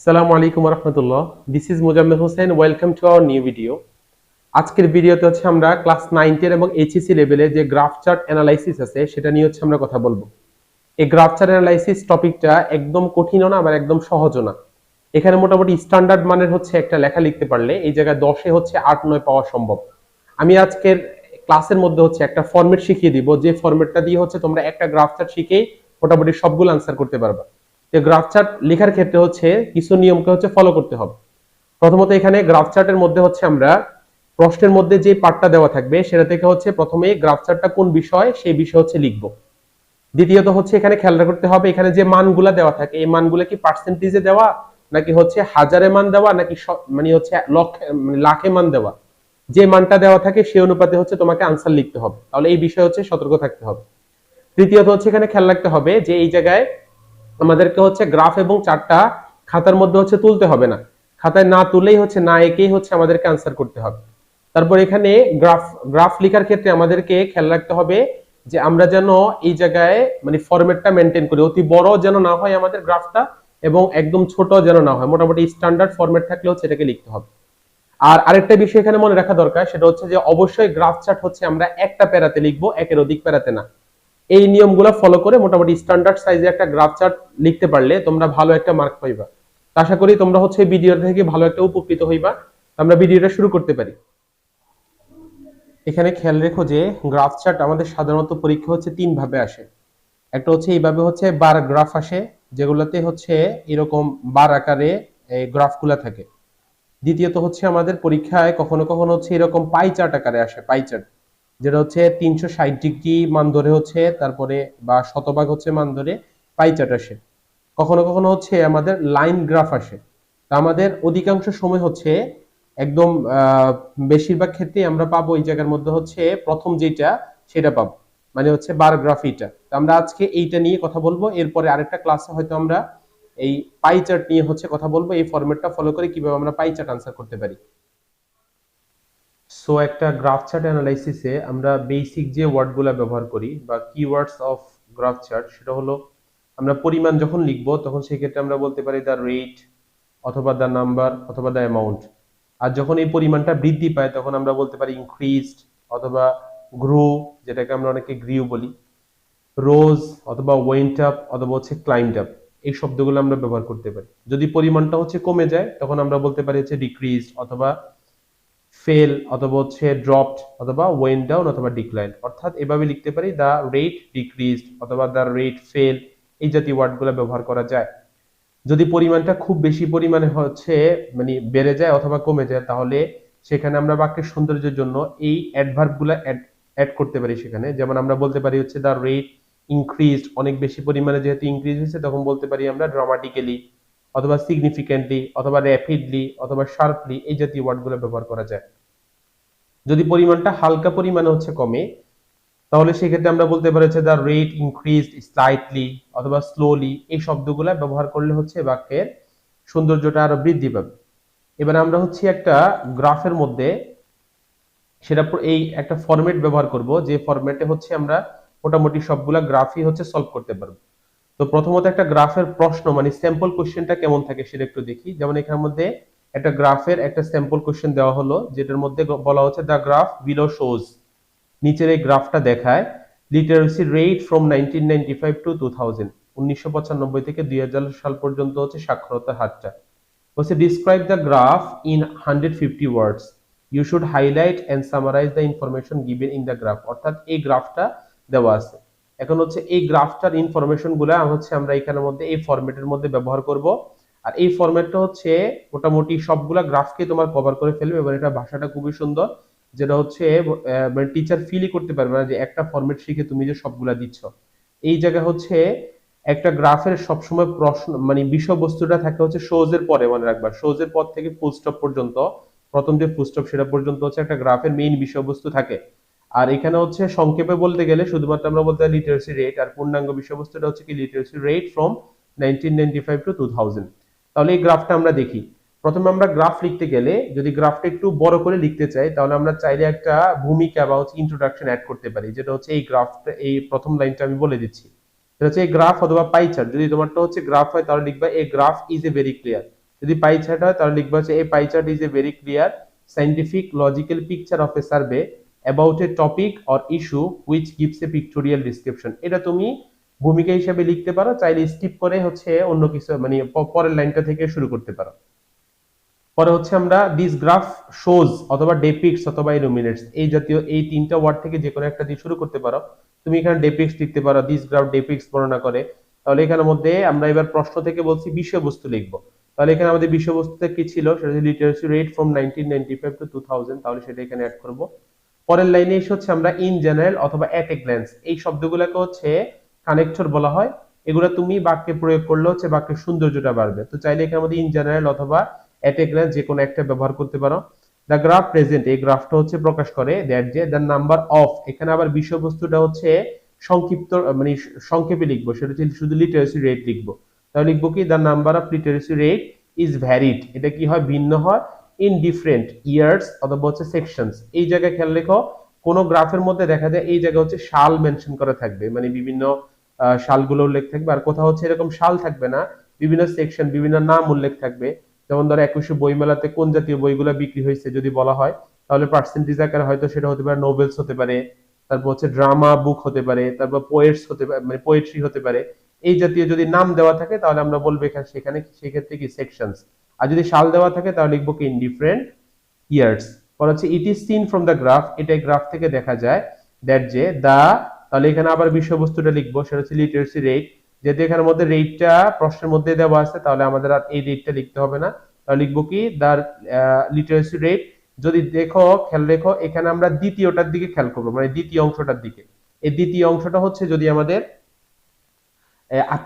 আসসালামু আলাইকুম ওয়া রাহমাতুল্লাহ। This is Mozammel Hossain. Welcome to our new video. আজকের ভিডিওতে হচ্ছে আমরা ক্লাস 9 10 এবং এইচএসসি লেভেলে যে গ্রাফ চার্ট অ্যানালাইসিস আছে সেটা নিয়ে হচ্ছে আমরা কথা বলবো। এই গ্রাফ চার্ট অ্যানালাইসিস টপিকটা একদম কঠিনও না আবার একদম সহজও না। এখানে মোটামুটি স্ট্যান্ডার্ড মানের হচ্ছে একটা লেখা লিখতে পারলে এই জায়গায় 10 এ হচ্ছে 8 9 পাওয়া সম্ভব। আমি আজকের ক্লাসের মধ্যে হচ্ছে একটা ফরম্যাট শিখিয়ে দিব, যে ফরম্যাটটা দিয়ে হচ্ছে তোমরা একটা গ্রাফ চার্ট শিখেই মোটামুটি সবগুলো আনসার করতে পারবা। তো গ্রাফ চার্ট লেখার ক্ষেত্রে হচ্ছে কিছু নিয়মকে হচ্ছে ফলো করতে হবে। প্রথমত এখানে গ্রাফ চার্টের মধ্যে হচ্ছে আমরা প্রশ্নের মধ্যে যে পার্টটা দেওয়া থাকবে সেটা থেকে হচ্ছে প্রথমে গ্রাফ চার্টটা কোন বিষয় সেই বিষয় হচ্ছে লিখবো। দ্বিতীয়ত হচ্ছে এখানে খেয়াল করতে হবে এখানে যে মানগুলা দেওয়া থাকে এই মানগুলা কি পার্সেন্টেজে দেওয়া নাকি হচ্ছে হাজারে মান দেওয়া নাকি মানে হচ্ছে লক্ষে মানে লাখে মান দেওয়া। যে মানটা দেওয়া থাকে সেই অনুপাতে হচ্ছে তোমাকে আনসার লিখতে হবে, তাহলে এই বিষয়ে হচ্ছে সতর্ক থাকতে হবে। তৃতীয়ত হচ্ছে এখানে খেয়াল রাখতে হবে যে এই জায়গায় আমাদেরকে হচ্ছে গ্রাফ এবং চার্টটা খাতার মধ্যে হচ্ছে তুলতে হবে না, খাতায় না তুলেই হচ্ছে না এঁকেই হচ্ছে আমাদেরকে আনসার করতে হবে। তারপর এখানে গ্রাফ গ্রাফ লেখার ক্ষেত্রে আমাদেরকে খেয়াল রাখতে হবে যে আমরা যেন এই জায়গায় মানে ফরম্যাটটা মেনটেন করি, অতি বড় যেন না হয় আমাদের গ্রাফটা এবং একদম ছোট যেন না হয়, মোটামুটি স্ট্যান্ডার্ড ফরম্যাট থাকলে হচ্ছে এটাকে লিখতে হবে। আর আরেকটা বিষয় এখানে মনে রাখা দরকার সেটা হচ্ছে যে অবশ্যই গ্রাফ চার্ট হচ্ছে আমরা একটা প্যারাতে লিখবো, একের অধিক প্যারাতে না। এই নিয়মগুলো ফলো করে মোটামুটি স্ট্যান্ডার্ড সাইজে একটা গ্রাফ চার্ট লিখতে পারলে তোমরা ভালো একটা মার্ক পাইবা। আশা করি তোমরা হচ্ছে ভিডিও থেকে ভালো একটা উপকৃত হইবা। আমরা ভিডিওটা শুরু করতে পারি। এখানে খেয়াল রেখো যে গ্রাফ চার্ট আমাদের সাধারণত পরীক্ষা হচ্ছে তিন ভাবে আসে। একটা হচ্ছে এইভাবে হচ্ছে বার গ্রাফ আসে, যেগুলোতে হচ্ছে এরকম বার আকারে এই গ্রাফগুলো থাকে। দ্বিতীয়ত হচ্ছে আমাদের পরীক্ষায় কখনো কখনো হচ্ছে এরকম পাই চার্ট আকারে আসে, পাই চার্ট, যেটা হচ্ছে 360 ডিগ্রি মান ধরে হচ্ছে তারপরে বা শতভাগ হচ্ছে মান ধরে পাই চার্ট আসে। কখনো কখনো হচ্ছে আমাদের লাইন গ্রাফ আসে। তা আমাদের অধিকাংশ সময় হচ্ছে একদম বেশিরভাগ ক্ষেত্রে আমরা পাবো এই জায়গার মধ্যে হচ্ছে প্রথম যেটা সেটা পাবো, মানে হচ্ছে বার গ্রাফ এটা। আমরা আজকে এইটা নিয়ে কথা বলবো, এরপরে আরেকটা ক্লাসে হয়তো আমরা এই পাই চার্ট নিয়ে হচ্ছে কথা বলবো, এই ফরম্যাটটা ফলো করে কিভাবে আমরা পাই চার্ট আনসার করতে পারি। সো একটা গ্রাফ চার্ট অ্যানালাইসিসে আমরা বেসিক যে ওয়ার্ডগুলো ব্যবহার করি বা কিওয়ার্ডস অফ গ্রাফ চার্ট সেটা হলো আমরা পরিমাণ যখন লিখবো তখন সেই ক্ষেত্রে আমরা বলতে পারি দ্য রেট অথবা দ্য নাম্বার অথবা দ্য অ্যামাউন্ট। আর যখন এই পরিমাণটা বৃদ্ধি পায় তখন আমরা বলতে পারি ইনক্রিজড অথবা গ্রো, যেটাকে আমরা অনেকে গ্রিউ বলি, রোজ অথবা ওয়েন্ট আপ অথবা হচ্ছে ক্লাইম্ড আপ। এই শব্দগুলো আমরা ব্যবহার করতে পারি। যদি পরিমাণটা হচ্ছে কমে যায় তখন আমরা বলতে পারি হচ্ছে ডিক্রিজড অথবা ফেল অথবা হচ্ছে ড্রপড অথবা ওয়েন্ট ডাউন অথবা ডিক্লাইন। অর্থাৎ এভাবে লিখতে পারি দ্য রেট ডিক্রিজড অথবা দ্য রেট ফেল, এই জাতীয় ওয়ার্ডগুলো ব্যবহার করা যায়। যদি পরিমাণটা খুব বেশি পরিমাণে হচ্ছে মানে বেড়ে যায় অথবা কমে যায় তাহলে সেখানে আমরা বাক্যের সৌন্দর্যের জন্য এই অ্যাডভার্বগুলো অ্যাড করতে পারি সেখানে। যেমন আমরা বলতে পারি হচ্ছে দ্য রেট ইনক্রিজড, অনেক বেশি পরিমাণে যেহেতু ইনক্রিজ হয়েছে তখন বলতে পারি আমরা ড্রামাটিক্যালি অথবা সিগনিফিক্যান্টলি অথবা র্যাপিডলি অথবা শার্পলি, এই জাতীয় ওয়ার্ডগুলো ব্যবহার করা যায়। যদি পরিমাণটা হালকা পরিমাণে হচ্ছে কমে তাহলে সেক্ষেত্রে আমরা বলতে পারি হচ্ছে দ্য রেট ইনক্রিজড স্লাইটলি অথবা স্লোলি। এই শব্দগুলো ব্যবহার করলে হচ্ছে বাক্যের সৌন্দর্যটা আরো বৃদ্ধি পাবে। এবার আমরা হচ্ছে একটা গ্রাফের মধ্যে সেটা এই একটা ফরম্যাট ব্যবহার করব, যে ফরম্যাটে হচ্ছে আমরা মোটামুটি সবগুলা গ্রাফই হচ্ছে সলভ করতে পারবো। তো প্রথমত একটা গ্রাফের প্রশ্ন মানে স্যাম্পল কোশ্চেনটা কেমন থাকে সেটা একটু দেখি। যেমন এখানের মধ্যে একটা গ্রাফের একটা স্যাম্পল কোশ্চেন দেওয়া হলো, যেটার মধ্যে বলা হচ্ছে দ্য গ্রাফ বিলো শোজ, নিচের এই গ্রাফটা দেখায় লিটারেসি রেট ফ্রম 1995 টু 2000, 1995 থেকে 2000 সাল পর্যন্ত হচ্ছে সাক্ষরতার হারটা। বলছে describe the graph in 150 words, you should highlight and summarise the information given in the graph. অর্থাৎ এই গ্রাফটা দেওয়া আছে, এখন হচ্ছে এই গ্রাফটার ইনফরমেশন গুলা হচ্ছে আমরা এখানের মধ্যে এই ফরম্যাটের মধ্যে ব্যবহার করব। আর এই ফরম্যাটটা হচ্ছে মোটামুটি সবগুলা গ্রাফকে তোমার কভার করে ফেলবে এবং এটা ভাষাটা খুবই সুন্দর, যেটা হচ্ছে মানে টিচার ফিলই করতে পারবে না যে একটা ফরম্যাট শিখে তুমি যে সবগুলা দিচ্ছ। এই জায়গা হচ্ছে একটা গ্রাফের সবসময় প্রশ্ন মানে বিষয়বস্তুটা থাকে হচ্ছে শোজ এর পরে, মনে রাখবা শোজ এর পর থেকে ফুল স্টপ পর্যন্ত, প্রথম যে ফুল স্টপ সেটা পর্যন্ত হচ্ছে একটা গ্রাফের মেইন বিষয়বস্তু থাকে। আর এখানে হচ্ছে সংক্ষেপে বলতে গেলে শুধুমাত্র আমরা বলতে পারি লিটারেসি রেট, আর পূর্ণাঙ্গ বিষয়বস্তুটা হচ্ছে কি লিটারেসি রেট ফ্রম 1995 টু 2000। তাহলে এই গ্রাফটা আমরা দেখি। প্রথমে আমরা গ্রাফ লিখতে গেলে যদি গ্রাফটা একটু বড় করে লিখতে চাই তাহলে আমরা চাইলে একটা ভূমিকা বা হচ্ছে ইন্ট্রোডাকশন অ্যাড করতে পারি, যেটা হচ্ছে এই গ্রাফটা এই প্রথম লাইনটা আমি বলে দিচ্ছি। এটা হচ্ছে এই গ্রাফ অথবা পাই চার্ট। যদি তোমারটা হচ্ছে গ্রাফ হয় তাহলে লিখবা a graph is a very clear, যদি পাই চার্ট হয় তাহলে লিখবো হচ্ছে a pie chart is a very clear scientific logical picture of a survey about a topic or issue which gives a pictorial description. এটা তুমি ভূমিকা হিসেবে লিখতে পারো, চাইলে স্কিপ করে হচ্ছে অন্য কিছু মানে পরের লাইনটা থেকে শুরু করতে পারো। পরে হচ্ছে আমরা দিস গ্রাফ শোজ অথবা ডেপিক্স অথবা ইলুমিনেটস, এই জাতীয় এই তিনটা ওয়ার্ড থেকে যে কোনো একটা দিয়ে শুরু করতে পারো। তুমি এখানে ডেপিক্স লিখতে পারো, দিস গ্রাফ ডেপিক্স বর্ণনা করে। তাহলে এখানের মধ্যে আমরা এবার প্রশ্ন থেকে বলছি বিষয়বস্তু লিখবো। তাহলে এখানে আমাদের বিষয়বস্তুতে কি ছিল, সেটা হচ্ছে লিটারেসি রেট ফ্রম 1995 টু 2000, তাহলে সেটা এখানে অ্যাড করব। পরের লাইনে এসে হচ্ছে আমরা ইন জেনারেল অথবা অ্যাট এ গ্ল্যান্স, এই শব্দগুলোকে হচ্ছে কানেক্টর বলা হয়। এগুলো তুমি বাক্যে প্রয়োগ করলে হচ্ছে বাক্যের সৌন্দর্যটা বাড়বে। তো চাইলে এখানে আমাদের ইন জেনারেল অথবা অ্যাট এ গ্ল্যান্স যে কোনো একটা ব্যবহার করতে পারো। দ্য গ্রাফ প্রেজেন্ট, এই গ্রাফটা হচ্ছে প্রকাশ করে দ্যাট যে দ্য নাম্বার অফ, এখানে আবার বিষয়বস্তুটা হচ্ছে সংক্ষিপ্ত মানে সংক্ষেপে লিখবো, সেটা হচ্ছে শুধু লিটারেসি রেট লিখবো। তাহলে লিখবো কি the number of literacy rate is varied, এটা কি হয় ভিন্ন হয়, ইন ডিফারেন্ট ইয়ার্স অথবা হচ্ছে সেকশনস। এই জায়গায় খেয়াল রেখো কোন গ্রাফের মধ্যে দেখা যায় এই জায়গায় হচ্ছে সাল মেনশন করা থাকবে, মানে বিভিন্ন সালগুলো উল্লেখ থাকবে, আর কোথাও হচ্ছে এরকম সাল থাকবে না, বিভিন্ন সেকশন বিভিন্ন নাম উল্লেখ থাকবে। যেমন ধরো 21শে বইমেলাতে কোন জাতীয় বইগুলো বিক্রি হয়েছে যদি বলা হয়, তাহলে পার্সেন্টেজ আকারে হয়তো সেটা হতে পারে নোবেলস হতে পারে, তারপর হচ্ছে ড্রামা বুক হতে পারে, তারপর পোয়েটস হতে পারে মানে পোয়েট্রি হতে পারে। এই জাতীয় যদি নাম দেওয়া থাকে তাহলে আমরা বলবো এখানে সেখানে সেক্ষেত্রে কি সেকশনস। আর যদি সাল দেওয়া থাকে তাহলে লিখবো কি ইন ডিফারেন্ট ইয়ার্স। পর হচ্ছে it is seen from the graph, এটা গ্রাফ থেকে দেখা যায় দ্যাট যে দা, তাহলে এখানে আবার বিষয়বস্তুটা লিখবো, সেটা হচ্ছে লিটারেসি রেট। যেহেতু এখানের মধ্যে রেটটা প্রশ্নের মধ্যে দেওয়া আছে তাহলে আমাদের আর এই রেটটা লিখতে হবে না। তাহলে লিখবো কি দা লিটারেসি রেট। যদি দেখো খেয়াল রেখো এখানে আমরা দ্বিতীয়টার দিকে খেয়াল করবো, মানে দ্বিতীয় অংশটার দিকে। এই দ্বিতীয় অংশটা হচ্ছে যদি আমাদের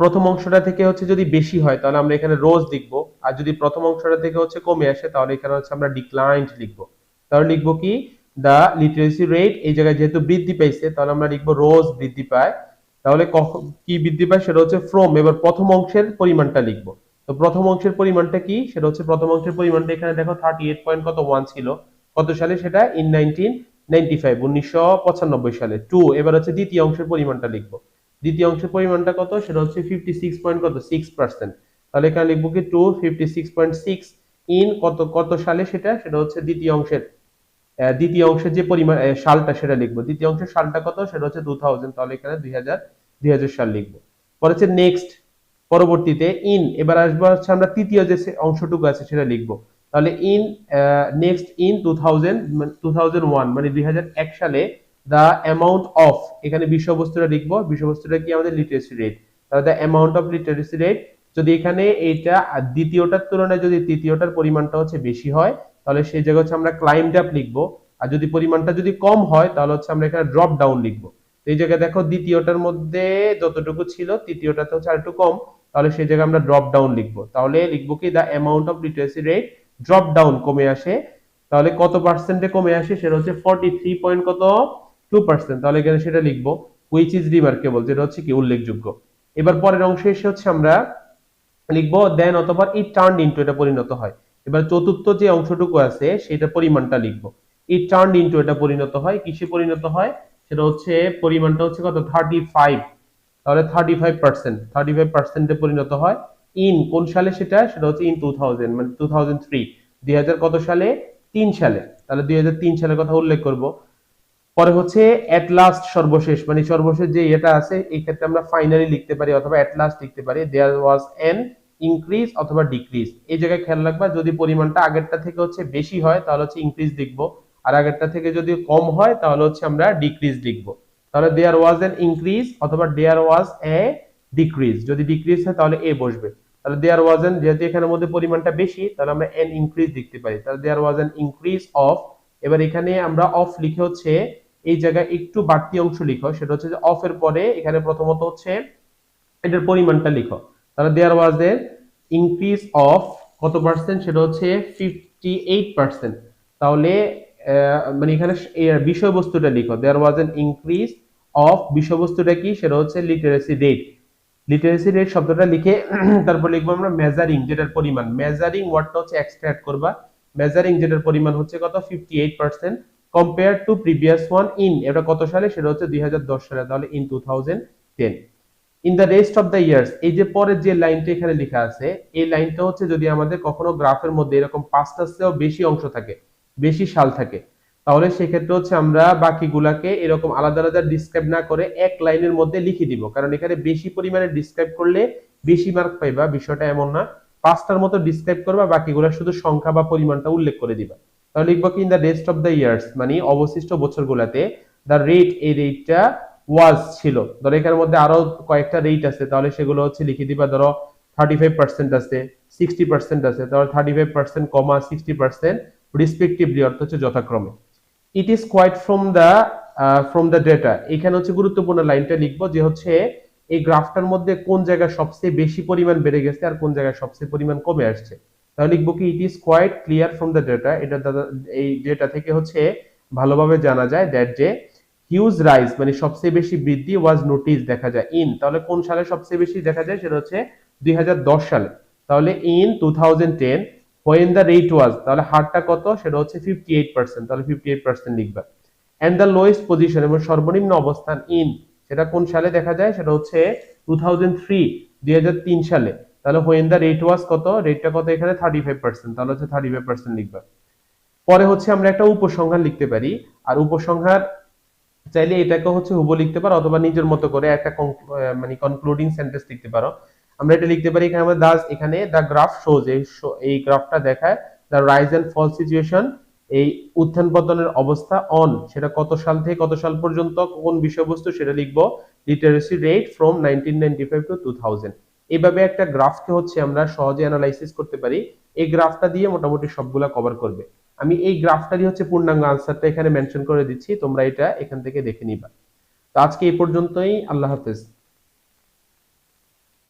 প্রথম অংশটা থেকে হচ্ছে যদি বেশি হয় তাহলে আমরা এখানে রোজ লিখবো, আর যদি প্রথম অংশটা থেকে হচ্ছে কমে আসে তাহলে এখানে হচ্ছে আমরা ডিক্লাইন্ড লিখবো। তাহলে লিখবো কি দা লিটারেসি রেট, এই জায়গায় যেহেতু বৃদ্ধি পাইছে তাহলে আমরা লিখবো রোজ বৃদ্ধি পায়। তাহলে কি বৃদ্ধি পায় সেটা হচ্ছে ফ্রম, এবার প্রথম অংশের পরিমাণটা লিখবো। তো প্রথম অংশের পরিমাণটা কি, সেটা হচ্ছে প্রথম অংশের পরিমাণটা এখানে দেখো 38 পয়েন্ট কত 1 ছিল, কত সালে সেটা ইন 1995 সালে। টু, এবার হচ্ছে দ্বিতীয় অংশের পরিমাণটা লিখবো। দ্বিতীয় অংশের পরিমাণটা কত, সেটা হচ্ছে 56 পয়েন্ট কত 6%। তাহলে এখানে লিখবো কি টু 56.6 ইন কত কত সালে, সেটা সেটা হচ্ছে দ্বিতীয় অংশের যে পরিমাণ সালটা সেটা লিখবো। দ্বিতীয় অংশের সালটা কত, সেটা হচ্ছে 2000, তাহলে এখানে 2000 সাল লিখবো। পরে হচ্ছে নেক্সট, পরবর্তীতে ইন, এবার আসবো হচ্ছে আমরা তৃতীয় যে অংশটুকু আছে সেটা লিখবো। তাহলে ইন নেক্সট ইন 2001 মানে 2001 সালে দ্য অ্যামাউন্ট অফ, এখানে বিষয়বস্তুটা লিখবো, বিষয়বস্তুটা কি আমাদের লিটারেসি রেট। তাহলে the amount of literacy rate, যদি এখানে এইটা দ্বিতীয়টার তুলনায় যদি তৃতীয়টার পরিমাণটা হচ্ছে বেশি হয় তাহলে সেই জায়গায় হচ্ছে আমরা ক্লাইম্বড আপ লিখবো, আর যদি পরিমাণটা যদি কম হয় তাহলে হচ্ছে আমরা এখানে ড্রপ ডাউন লিখবো। এই জায়গায় দেখো দ্বিতীয়টার মধ্যে যতটুকু ছিল তৃতীয়টাতে হচ্ছে আরেকটু কম, তাহলে সেই জায়গায় আমরা ড্রপ ডাউন লিখবো। তাহলে লিখবো কি the amount of literacy rate drop down, কমে আসে। তাহলে কত পার্সেন্টে কমে আসে, সেটা হচ্ছে 43 পয়েন্ট কত 2%। তাহলে এখানে সেটা লিখবো হুইচ ইজ রিমার্কেবল, যেটা হচ্ছে কি উল্লেখযোগ্য। এবার পরের অংশে এসে হচ্ছে আমরা লিখবো দেন অথবা ইট টার্ন ইনটু, এটা পরিণত হয়। এবার চতুর্থ যে অংশটুকু আছে সেটা পরিমাণটা লিখবো। ইট টার্ন ইনটু, এটা পরিণত হয় কিসে পরিণত হয়, সেটা হচ্ছে পরিমাণটা হচ্ছে কত 35, তাহলে 35%, পরিণত হয়। ইন কোন সালে, সেটা সেটা হচ্ছে ইন 2000 মানে 2003, 2000 কত সালে 3 সালে, তাহলে 2003 সালের কথা উল্লেখ করব। পরে হচ্ছে এট লাস্ট, সর্বশেষ, মানে সর্বশেষ যে এটা আছে এই ক্ষেত্রে আমরা ফাইনালি লিখতে পারি অথবা এট লাস্ট লিখতে পারি। দেয়ার ওয়াজ এন ইনক্রিজ অথবা ডিক্রিজ, এই জায়গায় খেয়াল রাখবা যদি পরিমাণটা আগেরটা থেকে হচ্ছে বেশি হয় তাহলে হচ্ছে ইনক্রিজ লিখবো, আর আগেরটা থেকে যদি কম হয় তাহলে হচ্ছে আমরা ডিক্রিজ লিখবো। তাহলে দেয়ার ওয়াজ এন ইনক্রিজ অথবা দেয়ার ওয়াজ এ ডিক্রিজ, যদি ডিক্রিজ হয় তাহলে এ বসবে। তাহলে দেয়ার ওয়াজ এন, যেহেতু এখানের মধ্যে পরিমাণটা বেশি তাহলে আমরা এন ইনক্রিজ লিখতে পারি। তাহলে দেয়ার ওয়াজ এন ইনক্রিজ অফ, এবার এখানে আমরা অফ লিখে হচ্ছে এই জায়গায় একটু বাড়তি অংশ লিখো, সেটা হচ্ছে যে অফ এর পরে এখানে প্রথমত হচ্ছে এটার পরিমাণটা লিখো। তাহলে দেয়ার ওয়াজ এ ইনক্রিজ অফ কত পার্সেন্ট, সেটা হচ্ছে 58%। তাহলে মানে এখানে বিষয়বস্তুটা লিখো, দেয়ার ওয়াজ এন ইনক্রিজ অফ, বিষয়বস্তুটা কি, সেটা হচ্ছে লিটারেসি রেট। লিটারেসি রেট শব্দটা লিখে তারপর লিখবো আমরা মেজারিং, যেটার পরিমাণ, মেজারিং ওয়ার্ডটা হচ্ছে এক্সট্রা অ্যাড করবা। মেজারিং যেটার পরিমাণ হচ্ছে কত 58% compare to previous one in, এটা কত সালে, সেটা হচ্ছে 2010 সালে, তাহলে in 2010। In the rest of the years, এই যে পরের যে লাইনটা এখানে লেখা আছে, এই লাইনটা হচ্ছে যদি আমাদের কখনো গ্রাফের মধ্যে এরকম 5টার চেয়েও বেশি অংশ থাকে, বেশি সাল থাকে, তাহলে সেক্ষেত্রে হচ্ছে আমরা বাকিগুলাকে এরকম আলাদা আলাদা ডিসক্রাইব না করে এক লাইনের মধ্যে লিখে দিব, কারণ এখানে বেশি পরিমাণে ডিসক্রাইব করলে বেশি মার্ক পাইবা, বিষয়টা এমন না। 5টার মতো ডিসক্রাইব করবা, বাকিগুলা শুধু সংখ্যা বা পরিমাণটা উল্লেখ করে দিবা। তাহলে লিখবো কি in the rest of the years, মানে অবশিষ্ট বছরগুলাতে দ্য রেট, এই রেটটা ওয়াজ ছিল। ধরো এখানের মধ্যে আরো কয়েকটা রেট আছে, তাহলে সেগুলো হচ্ছে লিখে দিবা। ধরো 35% আছে, 60% আছে, ধরো 35%, 60% রেসপেক্টিভলি, অর্থ হচ্ছে যথাক্রমে। It is quite from the data, এখানে হচ্ছে গুরুত্বপূর্ণ লাইনটা লিখবো যে হচ্ছে এই গ্রাফটার মধ্যে কোন জায়গায় সবচেয়ে বেশি পরিমাণ বেড়ে গেছে আর কোন জায়গায় সবচেয়ে পরিমাণ কমে আসছে। তাহলে লিখবো কি it is quite clear from the data, এটা এই ডেটা থেকে হচ্ছে ভালোভাবে জানা যায় দ্যাট যে হিউজ রাইজ মানে সবচেয়ে বেশি বৃদ্ধি ওয়াজ নোটিস দেখা যায় ইন, তাহলে কোন সালে সবচেয়ে বেশি দেখা যায়, সেটা হচ্ছে 2010 সালে। তাহলে in 2010 when the rate was, তাহলে হারটা কত, সেটা হচ্ছে 58%, তাহলে 58% লিখবা। and the lowest position, এবং সর্বনিম্ন অবস্থান ইন, সেটা কোন সালে দেখা যায়, সেটা হচ্ছে 2003, 2003 সালে। তাহলে when the rate was কত, রেটটা কত এখানে 35%, তাহলে হচ্ছে 35% লিখবা। পরে হচ্ছে আমরা একটা উপসংহার লিখতে পারি, আর উপসংহার চাইলে এটাকে হচ্ছে হুবহু লিখতে পারো, অথবা নিজের মতো করে একটা মানে কনক্লুডিং সেন্টেন্স লিখতে পারো। আমরা এটা লিখতে পারি এখানে আমরা এখানে দা গ্রাফ শোজ, এই গ্রাফটা দেখায় দা রাইজ এন্ড ফল সিচুয়েশন, এই উত্থান পতনের অবস্থা অন, সেটা কত সাল থেকে কত সাল পর্যন্ত, কোন বিষয়বস্তু, সেটা লিখবো লিটারেসি রেট ফ্রম 1995 টু 2000। এইভাবে একটা গ্রাফকে হচ্ছে আমরা সহজে অ্যানালাইসিস করতে পারি। এই গ্রাফটা দিয়ে মোটামুটি সবগুলা কভার করবে। আমি এই গ্রাফটারই হচ্ছে পূর্ণাঙ্গ আনসারটা এখানে মেনশন করে দিচ্ছি, তোমরা এটা এখান থেকে দেখে নিবা। তো আজকে এই পর্যন্তই, আল্লাহ হাফেজ।